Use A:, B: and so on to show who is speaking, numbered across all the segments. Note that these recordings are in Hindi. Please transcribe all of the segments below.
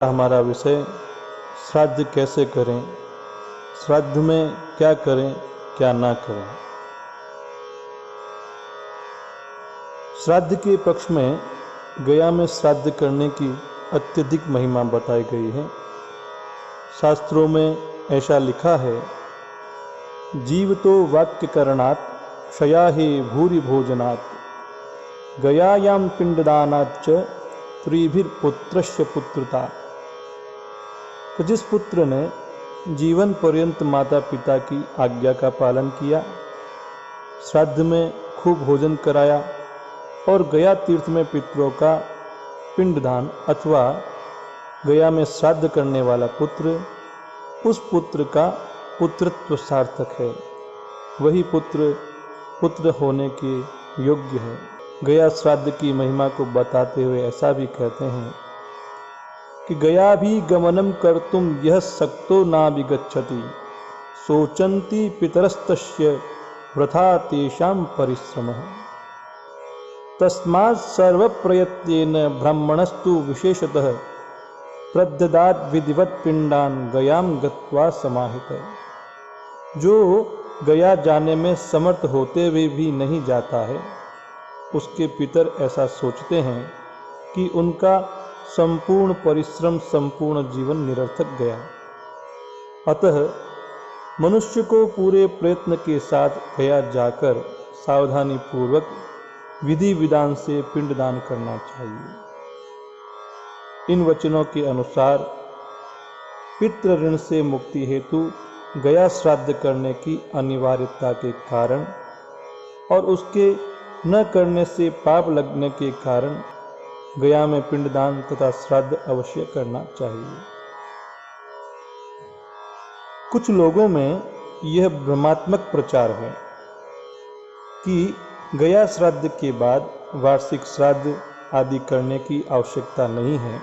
A: हमारा विषय श्राद्ध कैसे करें, श्राद्ध में क्या करें क्या ना करें। श्राद्ध के पक्ष में गया में श्राद्ध करने की अत्यधिक महिमा बताई गई है। शास्त्रों में ऐसा लिखा है, जीव तो वाक्य करणात् क्षया हे भूरि भोजनात् गयायाम पिंडदानाच्च त्रिभिर्पुत्रस्य पुत्रता। तो जिस पुत्र ने जीवन पर्यंत माता पिता की आज्ञा का पालन किया, श्राद्ध में खूब भोजन कराया और गया तीर्थ में पितरों का पिंडदान अथवा गया में श्राद्ध करने वाला पुत्र, उस पुत्र का पुत्रत्व सार्थक है। वही पुत्र होने के योग्य है। गया श्राद्ध की महिमा को बताते हुए ऐसा भी कहते हैं कि गया भी गमनम कर्तुम यह शक्तो ना विगच्छति सोचन्ति पितरस्तस्य वृथा तेषां परिश्रमः। तस्मात् सर्वप्रयत्नेन ब्राह्मणस्तु विशेषतः प्रददात् विधिवत् पिंडान गयाम गत्वा समाहितः। जो गया जाने में समर्थ होते हुए भी नहीं जाता है, उसके पितर ऐसा सोचते हैं कि उनका संपूर्ण परिश्रम, संपूर्ण जीवन निरर्थक गया। अतः मनुष्य को पूरे प्रयत्न के साथ गया जाकर सावधानी पूर्वक विधि विधान से पिंडदान करना चाहिए। इन वचनों के अनुसार पितृ ऋण से मुक्ति हेतु गया श्राद्ध करने की अनिवार्यता के कारण और उसके न करने से पाप लगने के कारण गया में पिंडदान तथा श्राद्ध अवश्य करना चाहिए। कुछ लोगों में यह भ्रमात्मक प्रचार है कि गया श्राद्ध के बाद वार्षिक श्राद्ध आदि करने की आवश्यकता नहीं है,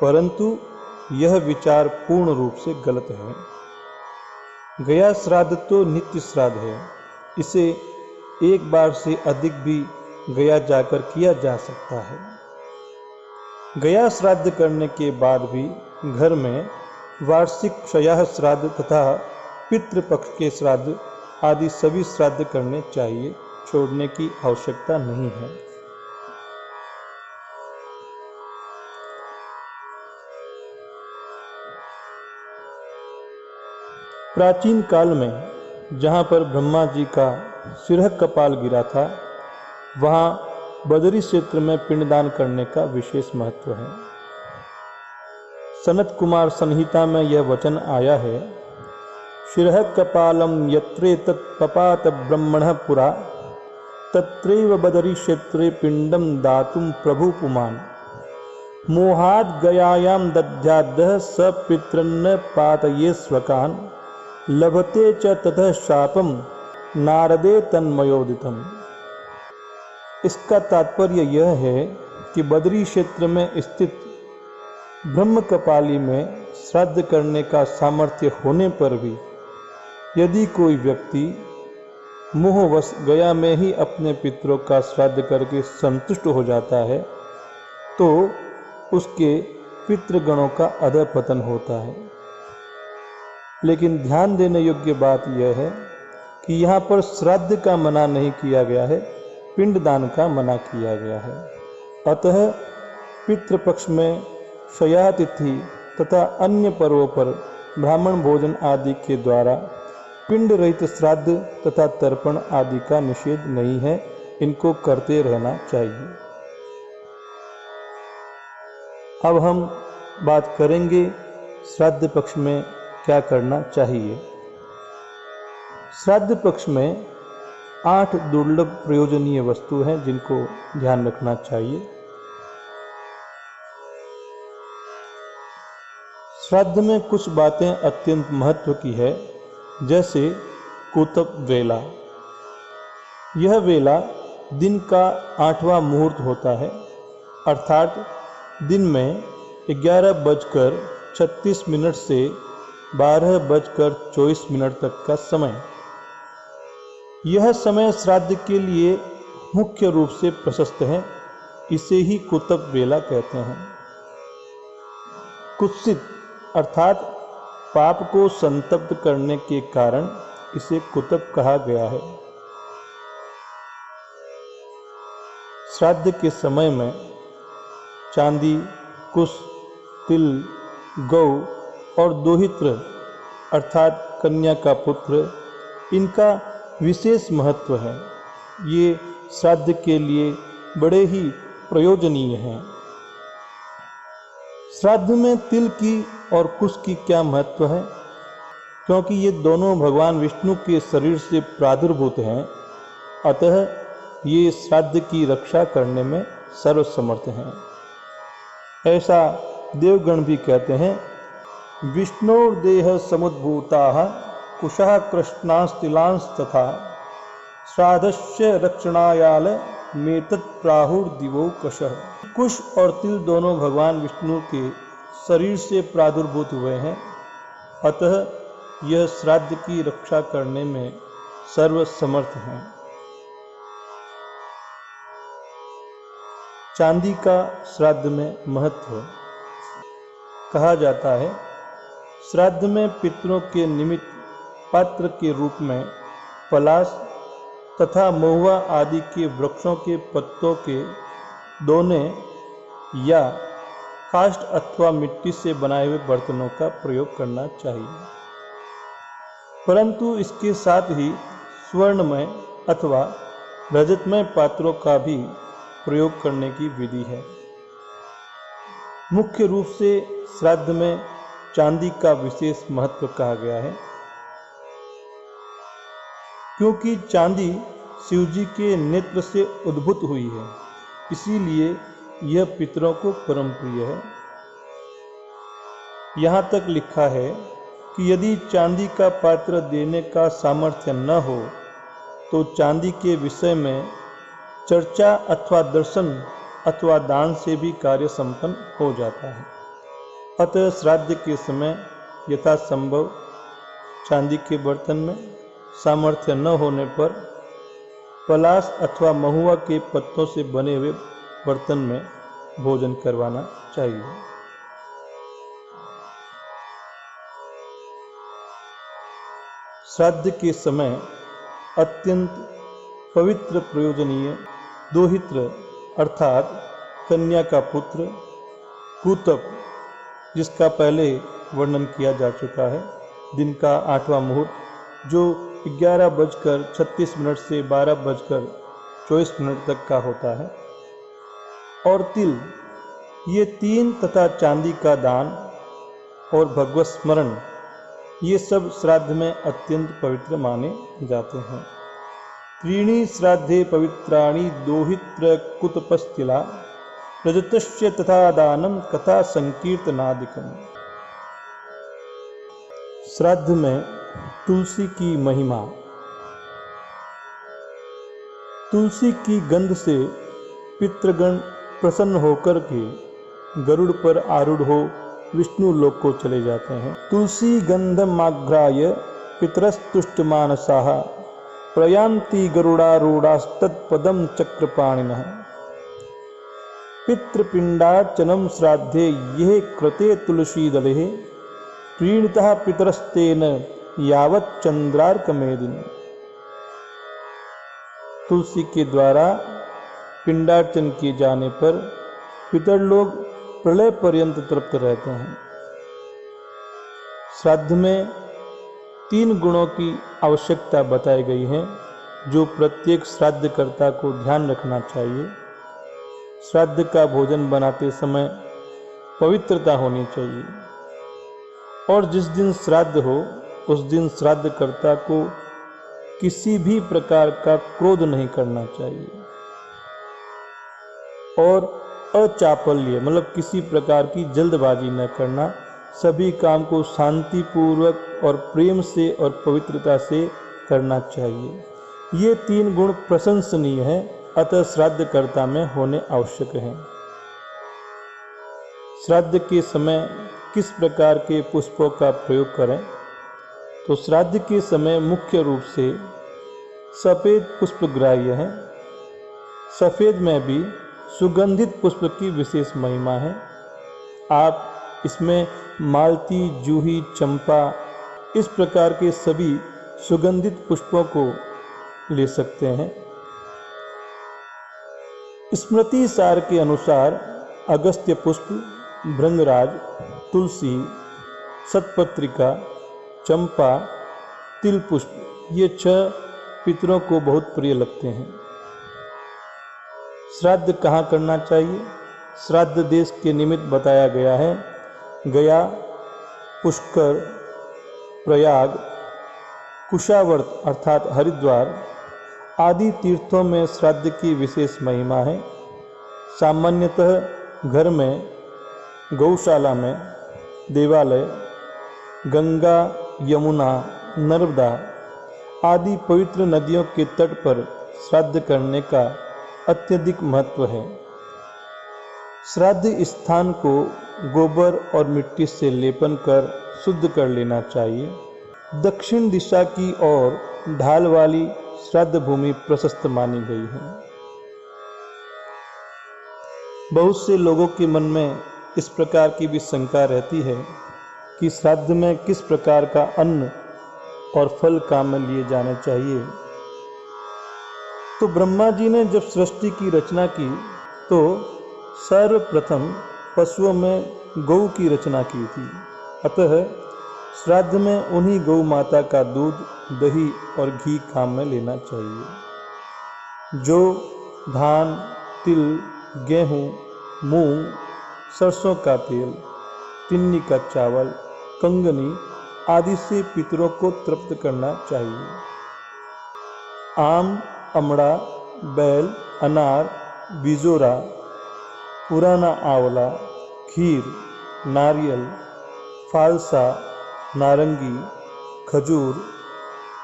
A: परंतु यह विचार पूर्ण रूप से गलत है। गया श्राद्ध तो नित्य श्राद्ध है। इसे एक बार से अधिक भी गया जाकर किया जा सकता है। गया श्राद्ध करने के बाद भी घर में वार्षिक क्षयः श्राद्ध तथा पितृपक्ष के श्राद्ध आदि सभी श्राद्ध करने चाहिए, छोड़ने की आवश्यकता नहीं है। प्राचीन काल में जहाँ पर ब्रह्मा जी का सिरह कपाल गिरा था, वहाँ बदरी क्षेत्र में पिंडदान करने का विशेष महत्व है। सनत कुमार संहिता में यह वचन आया है, शिरः कपालम यत्रे तत्पपात ब्रह्मणः पुरा तत्रैव बदरी क्षेत्रे पिंडम दातुम प्रभु पुमान मोहाद गयायाम दध्यादः स पितृन्न पातये स्वकान लभते च ततः शापम नारदे तन्मयोदितम। इसका तात्पर्य यह है कि बदरी क्षेत्र में स्थित ब्रह्म कपाली में श्राद्ध करने का सामर्थ्य होने पर भी यदि कोई व्यक्ति मोहवश गया में ही अपने पितरों का श्राद्ध करके संतुष्ट हो जाता है, तो उसके पितृगणों का अधःपतन होता है। लेकिन ध्यान देने योग्य बात यह है कि यहाँ पर श्राद्ध का मना नहीं किया गया है, पिंडदान का मना किया गया है। अतः पितृपक्ष में क्षया तिथि तथा अन्य पर्वों पर ब्राह्मण भोजन आदि के द्वारा पिंड रहित श्राद्ध तथा तर्पण आदि का निषेध नहीं है, इनको करते रहना चाहिए। अब हम बात करेंगे श्राद्ध पक्ष में क्या करना चाहिए। श्राद्ध पक्ष में 8 दुर्लभ प्रयोजनीय वस्तु हैं जिनको ध्यान रखना चाहिए। श्राद्ध में कुछ बातें अत्यंत महत्व की है, जैसे कुतप वेला। यह वेला दिन का 8वां मुहूर्त होता है, अर्थात दिन में 11:36 से 12:24 तक का समय। यह समय श्राद्ध के लिए मुख्य रूप से प्रशस्त है, इसे ही कुतप वेला कहते हैं। कुत्सित अर्थात पाप को संतप्त करने के कारण इसे कुतप कहा गया है। श्राद्ध के समय में चांदी, कुश, तिल, गौ और दोहित्र अर्थात कन्या का पुत्र, इनका विशेष महत्व है। ये श्राद्ध के लिए बड़े ही प्रयोजनीय हैं। श्राद्ध में तिल की और कुश की क्या महत्व है? क्योंकि ये दोनों भगवान विष्णु के शरीर से प्रादुर्भूत हैं, अतः ये श्राद्ध की रक्षा करने में सर्वसमर्थ हैं। ऐसा देवगण भी कहते हैं, विष्णोर्देह समुद्भूताः कुशः कृष्णास्तिलांस्तथा श्राद्धस्य रक्षणायाल मेतत् प्राहुर्दिवौकशः। कुश और तिल दोनों भगवान विष्णु के शरीर से प्रादुर्भूत हुए हैं, अतः यह श्राद्ध की रक्षा करने में सर्वसमर्थ हैं। चांदी का श्राद्ध में महत्व। कहा जाता है, श्राद्ध में पितरों के निमित्त पात्र के रूप में पलाश तथा महुआ आदि के वृक्षों के पत्तों के दोने या काष्ठ अथवा मिट्टी से बनाए हुए बर्तनों का प्रयोग करना चाहिए। परंतु इसके साथ ही स्वर्णमय अथवा रजतमय पात्रों का भी प्रयोग करने की विधि है। मुख्य रूप से श्राद्ध में चांदी का विशेष महत्व कहा गया है, क्योंकि चांदी शिवजी के नेत्र से उद्भूत हुई है, इसीलिए यह पितरों को परम प्रिय है। यहाँ तक लिखा है कि यदि चांदी का पात्र देने का सामर्थ्य न हो तो चांदी के विषय में चर्चा अथवा दर्शन अथवा दान से भी कार्य संपन्न हो जाता है। अतः श्राद्ध के समय यथासंभव चांदी के बर्तन में, सामर्थ्य न होने पर पलाश अथवा महुआ के पत्तों से बने हुए बर्तन में भोजन करवाना चाहिए। श्राद्ध के समय अत्यंत पवित्र प्रयोजनीय दोहित्र अर्थात कन्या का पुत्र कुतप, जिसका पहले वर्णन किया जा चुका है, दिन का 8वां मुहूर्त जो 11:36 से 12:24 तक का होता है, और तिल, ये 3 तथा चांदी का दान और भगवत स्मरण, ये सब श्राद्ध में अत्यंत पवित्र माने जाते हैं। त्रीणि श्राद्धे पवित्राणि दोहित्र कुतपस्तिला रजतस्य तथा दानम कथा संकीर्तनादिकम। श्राद्ध में तुलसी की महिमा। तुलसी की गंध से पितृगण प्रसन्न होकर के गरुड़ पर आरूढ़ हो विष्णु लोक को चले जाते हैं। तुलसी गंधमाघ्राय पितरस्तुष्टमानसाः प्रयान्ति गरुडारूढ़ास्तत्पदं चक्रपाणिनः। पितृपिंडार्चनम श्राद्धे यह कृते तुलसीदले प्रीणितः पितरस्तेन यावत् चंद्रार्कमेदिनी। तुलसी के द्वारा पिंडार्चन किए जाने पर पितर लोग प्रलय पर्यंत तृप्त रहते हैं। श्राद्ध में 3 गुणों की आवश्यकता बताई गई है, जो प्रत्येक श्राद्धकर्ता को ध्यान रखना चाहिए। श्राद्ध का भोजन बनाते समय पवित्रता होनी चाहिए, और जिस दिन श्राद्ध हो उस दिन श्राद्धकर्ता को किसी भी प्रकार का क्रोध नहीं करना चाहिए, और अचापल्य मतलब किसी प्रकार की जल्दबाजी न करना, सभी काम को शांतिपूर्वक और प्रेम से और पवित्रता से करना चाहिए। ये 3 गुण प्रशंसनीय हैं, अतः श्राद्धकर्ता में होने आवश्यक हैं। श्राद्ध के समय किस प्रकार के पुष्पों का प्रयोग करें? तो श्राद्ध के समय मुख्य रूप से सफ़ेद पुष्प ग्राह्य हैं। सफ़ेद में भी सुगंधित पुष्प की विशेष महिमा है। आप इसमें मालती, जूही, चंपा इस प्रकार के सभी सुगंधित पुष्पों को ले सकते हैं। स्मृति सार के अनुसार अगस्त्य पुष्प, भृंगराज, तुलसी, सतपत्रिका, चंपा, तिल पुष्प ये 6 पितरों को बहुत प्रिय लगते हैं। श्राद्ध कहाँ करना चाहिए? श्राद्ध देश के निमित्त बताया गया है। गया, पुष्कर, प्रयाग, कुशावर्त अर्थात हरिद्वार आदि तीर्थों में श्राद्ध की विशेष महिमा है। सामान्यतः घर में, गौशाला में, देवालय, गंगा, यमुना, नर्मदा आदि पवित्र नदियों के तट पर श्राद्ध करने का अत्यधिक महत्व है। श्राद्ध स्थान को गोबर और मिट्टी से लेपन कर शुद्ध कर लेना चाहिए। दक्षिण दिशा की ओर ढाल वाली श्राद्ध भूमि प्रशस्त मानी गई है। बहुत से लोगों के मन में इस प्रकार की भी शंका रहती है कि श्राद्ध में किस प्रकार का अन्न और फल काम में लिए जाने चाहिए। तो ब्रह्मा जी ने जब सृष्टि की रचना की तो सर्वप्रथम पशुओं में गौ की रचना की थी। अतः श्राद्ध में उन्हीं गौ माता का दूध, दही और घी काम में लेना चाहिए। जो धान, तिल, गेहूँ, मूंग, सरसों का तेल, तिन्नी का चावल, कंगनी आदि से पितरों को तृप्त करना चाहिए। आम, अमड़ा, बैल, अनार, बिजोरा, पुराना आंवला, खीर, नारियल, फालसा, नारंगी, खजूर,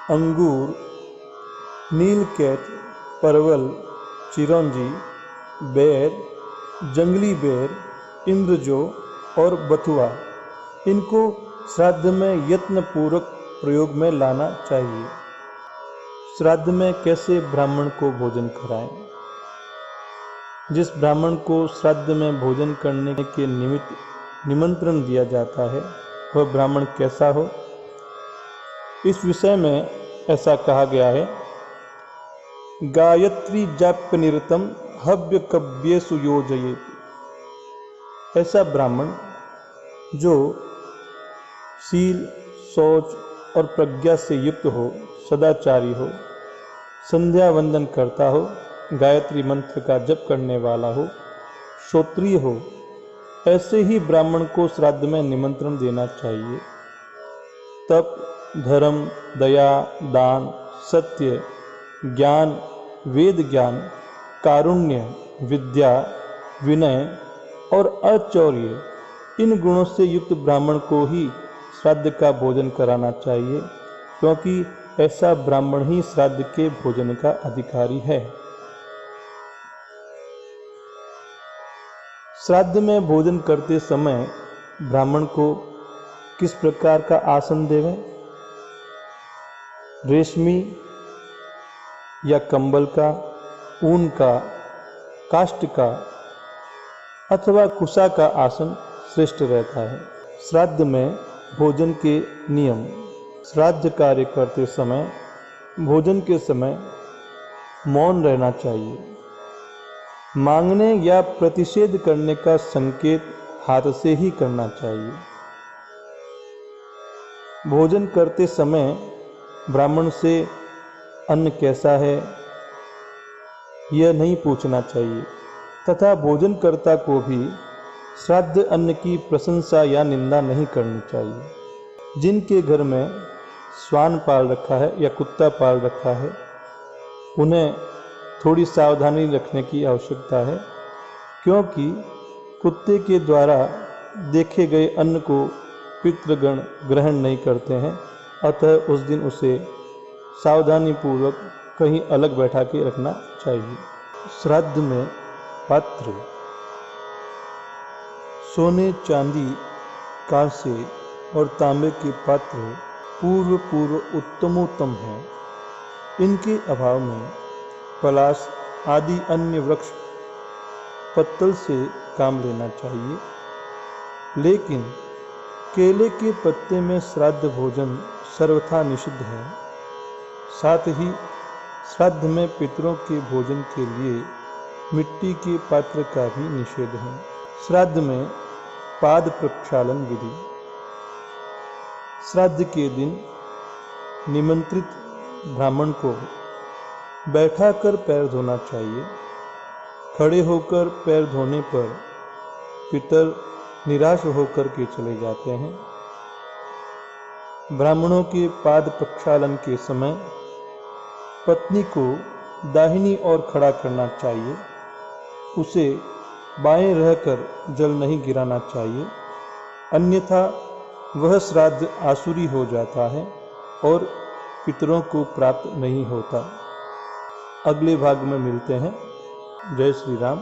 A: अंगूर, नीलकेत, परवल, चिरौंजी, बेर, जंगली बेर, इंद्रजो और बथुआ इनको श्राद्ध में यत्नपूर्वक प्रयोग में लाना चाहिए। श्राद्ध में कैसे ब्राह्मण को भोजन कराएं? जिस ब्राह्मण को श्राद्ध में भोजन करने के निमित्त निमंत्रण दिया जाता है वह ब्राह्मण कैसा हो? इस विषय में ऐसा कहा गया है, गायत्री जाप्य निरतम हव्य कव्येषु योजयेत्। ऐसा ब्राह्मण जो शील, शौच और प्रज्ञा से युक्त हो, सदाचारी हो, संध्या वंदन करता हो, गायत्री मंत्र का जप करने वाला हो, श्रोत्रिय हो, ऐसे ही ब्राह्मण को श्राद्ध में निमंत्रण देना चाहिए। तप, धर्म, दया, दान, सत्य, ज्ञान, वेद ज्ञान, कारुण्य, विद्या, विनय और अचौर्य इन गुणों से युक्त ब्राह्मण को ही श्राद्ध का भोजन कराना चाहिए, क्योंकि ऐसा ब्राह्मण ही श्राद्ध के भोजन का अधिकारी है। श्राद्ध में भोजन करते समय ब्राह्मण को किस प्रकार का आसन देवें? रेशमी या कंबल का, ऊन का, काष्ठ का अथवा कुशा का आसन श्रेष्ठ रहता है। श्राद्ध में भोजन के नियम। श्राद्ध कार्य करते समय भोजन के समय मौन रहना चाहिए। मांगने या प्रतिषेध करने का संकेत हाथ से ही करना चाहिए। भोजन करते समय ब्राह्मण से अन्न कैसा है यह नहीं पूछना चाहिए तथा भोजनकर्ता को भी श्राद्ध अन्न की प्रशंसा या निंदा नहीं करनी चाहिए। जिनके घर में श्वान पाल रखा है या कुत्ता पाल रखा है उन्हें थोड़ी सावधानी रखने की आवश्यकता है, क्योंकि कुत्ते के द्वारा देखे गए अन्न को पितृगण ग्रहण नहीं करते हैं। अतः उस दिन उसे सावधानी पूर्वक कहीं अलग बैठा के रखना चाहिए। श्राद्ध में पात्र सोने, चांदी, कांसे और तांबे के पात्र पूर्व उत्तमोत्तम हैं। इनके अभाव में पलाश आदि अन्य वृक्ष पत्तल से काम लेना चाहिए। लेकिन केले के पत्ते में श्राद्ध भोजन सर्वथा निषिद्ध है। साथ ही श्राद्ध में पितरों के भोजन के लिए मिट्टी के पात्र का भी निषेध है। श्राद्ध में पाद प्रक्षालन विधि। श्राद्ध के दिन निमंत्रित ब्राह्मण को बैठाकर पैर धोना चाहिए। खड़े होकर पैर धोने पर पितर निराश होकर के चले जाते हैं। ब्राह्मणों के पाद प्रक्षालन के समय पत्नी को दाहिनी ओर खड़ा करना चाहिए। उसे बाएं रहकर जल नहीं गिराना चाहिए, अन्यथा वह श्राद्ध आसुरी हो जाता है और पितरों को प्राप्त नहीं होता। अगले भाग में मिलते हैं। जय श्री राम।